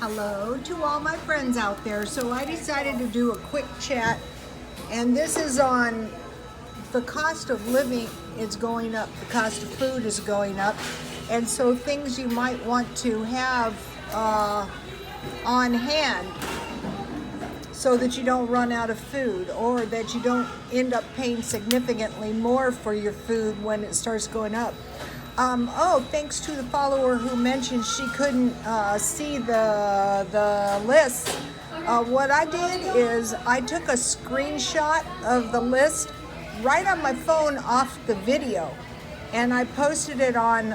hello to all my friends out there. So I decided to do a quick chat, and this is on the cost of living is going up, the cost of food is going up, and so things you might want to have on hand so that you don't run out of food, or that you don't end up paying significantly more for your food when it starts going up. Thanks to the follower who mentioned she couldn't see the list. What I did is I took a screenshot of the list right on my phone off the video, and I posted it on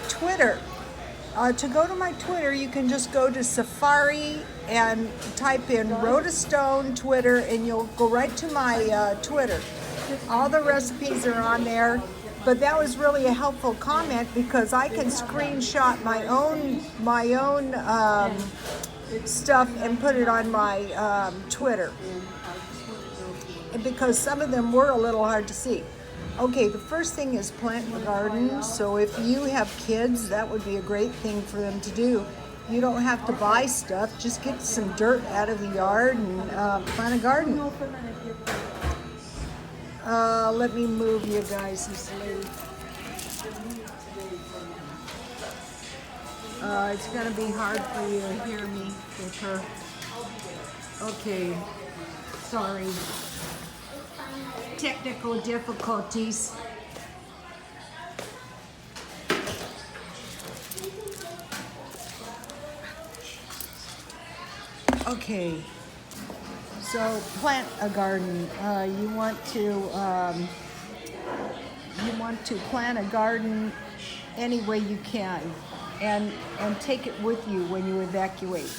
Twitter. To go to my Twitter, you can just go to Safari and type in Rhoda Stone Twitter, and you'll go right to my Twitter. All the recipes are on there, but that was really a helpful comment because I can screenshot my own stuff and put it on my Twitter, because some of them were a little hard to see. Okay, the first thing is plant a garden. So if you have kids, that would be a great thing for them to do. You don't have to buy stuff. Just get some dirt out of the yard and plant a garden. Let me move you guys this lady. It's going to be hard for you to hear me with her. Okay, sorry. Technical difficulties. Okay, so plant a garden. You want to plant a garden any way you can, and take it with you when you evacuate.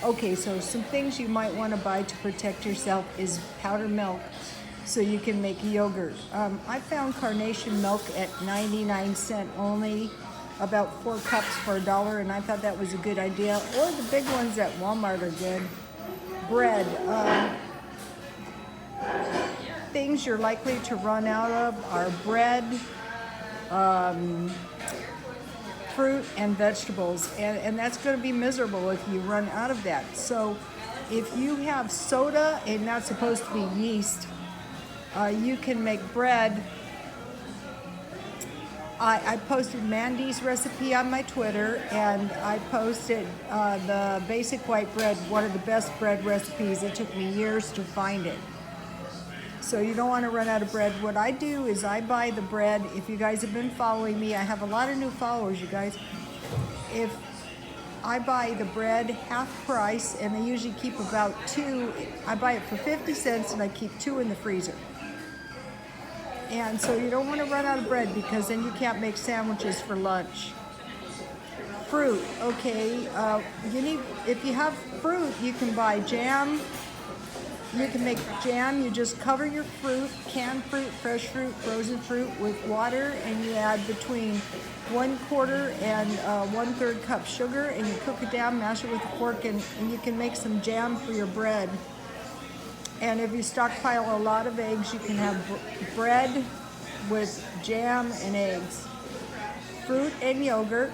Okay, so some things you might want to buy to protect yourself is powdered milk, so you can make yogurt. I found carnation milk at 99 cents only, about 4 cups for $1, and I thought that was a good idea. Or the big ones at Walmart are good. Bread. Things you're likely to run out of are bread, fruit, and vegetables, and that's going to be miserable if you run out of that. So if you have soda, and not supposed to be yeast, you can make bread. I posted Mandy's recipe on my Twitter, and I posted the basic white bread, one of the best bread recipes. It took me years to find it. So you don't want to run out of bread. What I do is I buy the bread. If you guys have been following me, I have a lot of new followers, you guys. If I buy the bread half price, and I usually keep about 2. I buy it for 50 cents, and I keep 2 in the freezer. And so you don't want to run out of bread, because then you can't make sandwiches for lunch. Fruit, okay. If you have fruit, you can buy jam. You can make jam. You just cover your fruit, canned fruit, fresh fruit, frozen fruit, with water, and you add between 1/4 and 1/3 cup sugar, and you cook it down, mash it with a fork, and you can make some jam for your bread. And if you stockpile a lot of eggs, you can have bread with jam and eggs. Fruit and yogurt.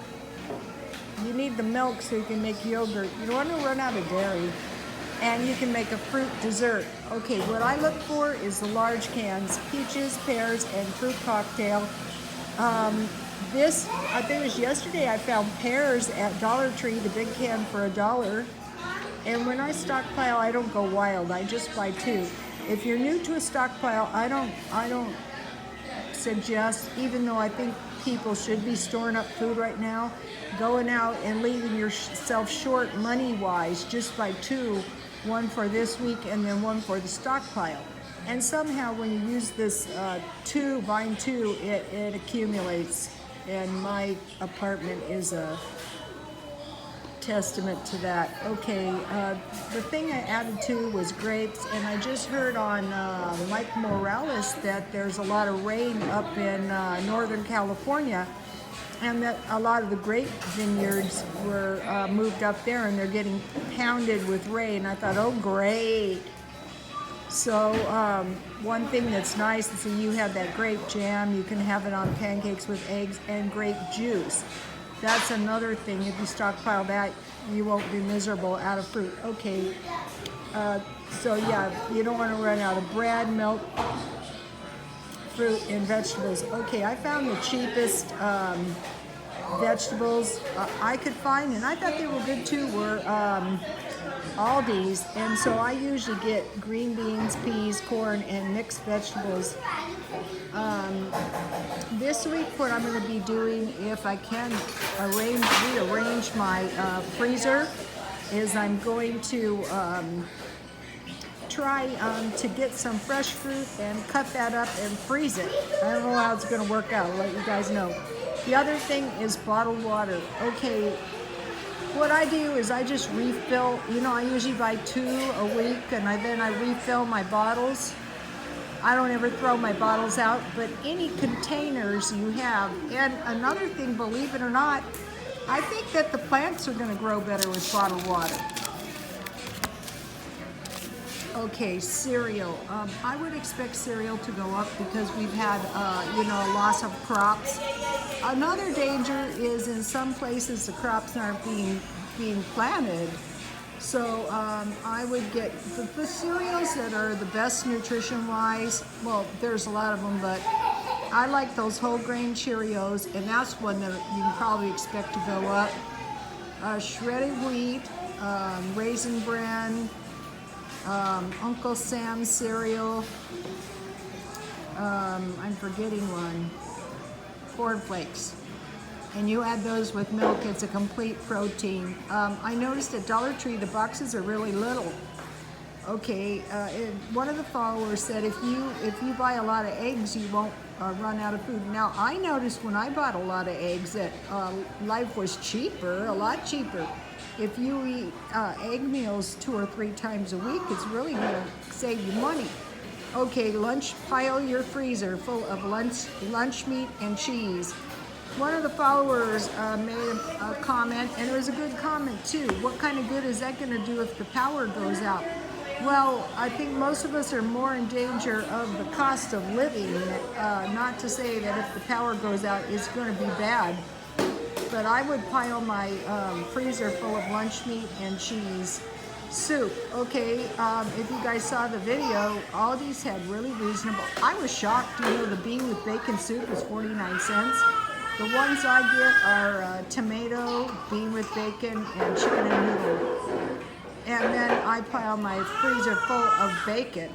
You need the milk so you can make yogurt. You don't want to run out of dairy. And you can make a fruit dessert. Okay, what I look for is the large cans: peaches, pears, and fruit cocktail. I think it was yesterday, I found pears at Dollar Tree, the big can for $1. And when I stockpile, I don't go wild. I just buy 2. If you're new to a stockpile, I don't suggest, even though I think people should be storing up food right now, going out and leaving yourself short money-wise. Just buy 2, one for this week and then one for the stockpile. And somehow when you use this buying 2, it accumulates. And my apartment is a testament to that. Okay, the thing I added to was grapes, and I just heard on Mike Morales that there's a lot of rain up in Northern California, and that a lot of the grape vineyards were moved up there, and they're getting pounded with rain. I thought, oh great. So one thing that's nice is that you have that grape jam. You can have it on pancakes with eggs and grape juice. That's another thing. If you stockpile that, you won't be miserable out of fruit. Okay, so yeah, you don't want to run out of bread, milk, fruit, and vegetables. Okay, I found the cheapest vegetables I could find, and I thought they were good too, were Aldi's. And so I usually get green beans, peas, corn, and mixed vegetables. This week, what I'm going to be doing, if I can rearrange my freezer, is I'm going to try to get some fresh fruit and cut that up and freeze it. I don't know how it's going to work out. I'll let you guys know. The other thing is bottled water. Okay, what I do is I just refill. You know, I usually buy 2 a week, and then I refill my bottles. I don't ever throw my bottles out, but any containers you have. And another thing, believe it or not, I think that the plants are going to grow better with bottled water. Okay, cereal. I would expect cereal to go up because we've had, you know, a loss of crops. Another danger is in some places the crops aren't being planted. So I would get the cereals that are the best nutrition-wise. Well, there's a lot of them, but I like those whole grain Cheerios, and that's one that you can probably expect to go up. Shredded wheat, Raisin Bran, Uncle Sam's cereal. I'm forgetting one. Corn Flakes. And you add those with milk, it's a complete protein. I noticed at Dollar Tree the boxes are really little. Okay, one of the followers said if you buy a lot of eggs, you won't run out of food. Now I noticed when I bought a lot of eggs that life was cheaper, a lot cheaper. If you eat egg meals 2 or 3 times a week, it's really gonna save you money. Okay, pile your freezer full of lunch meat and cheese. One of the followers made a comment, and it was a good comment too. What kind of good is that going to do if the power goes out? Well, I think most of us are more in danger of the cost of living. Not to say that if the power goes out, it's going to be bad. But I would pile my freezer full of lunch meat and cheese. Soup. Okay, if you guys saw the video, Aldi's had really reasonable. I was shocked. You know, the bean with bacon soup is 49 cents. The ones I get are tomato, bean with bacon, and chicken and noodle. And then I pile my freezer full of bacon.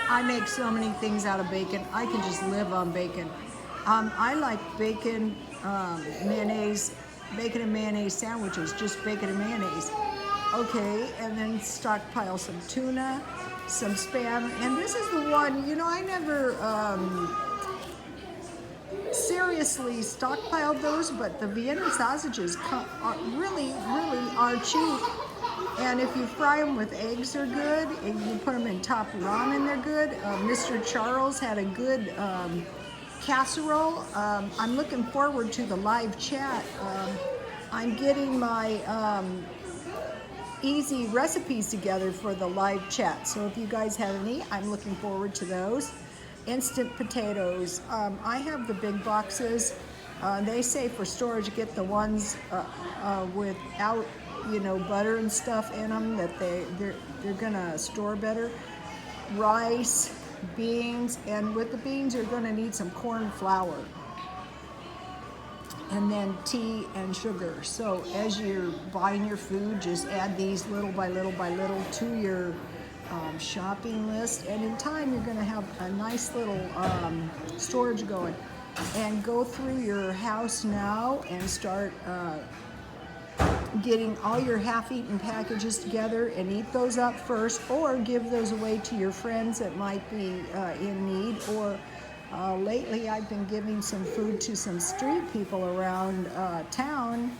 I make so many things out of bacon. I can just live on bacon. I like bacon, mayonnaise, bacon and mayonnaise sandwiches, just bacon and mayonnaise. Okay, and then stockpile some tuna, some Spam. And this is the one, you know, I never seriously stockpiled those, but the Vienna sausages really are cheap. And if you fry them with eggs, they're good. And you put them in top ramen, they're good. Mr. Charles had a good casserole. I'm looking forward to the live chat. I'm getting my easy recipes together for the live chat. So if you guys have any, I'm looking forward to those. Instant potatoes. I have the big boxes. They say for storage, get the ones without, you know, butter and stuff in them, that they're gonna store better. Rice, beans, and with the beans, you're gonna need some corn flour. And then tea and sugar. So as you're buying your food, just add these little by little by little to your shopping list, and in time you're going to have a nice little storage going. And go through your house now and start getting all your half-eaten packages together and eat those up first, or give those away to your friends that might be in need. Or lately I've been giving some food to some street people around town,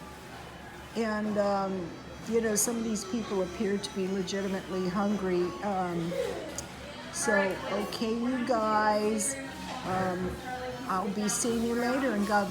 and you know, some of these people appear to be legitimately hungry. So, okay, you guys, I'll be seeing you later, and God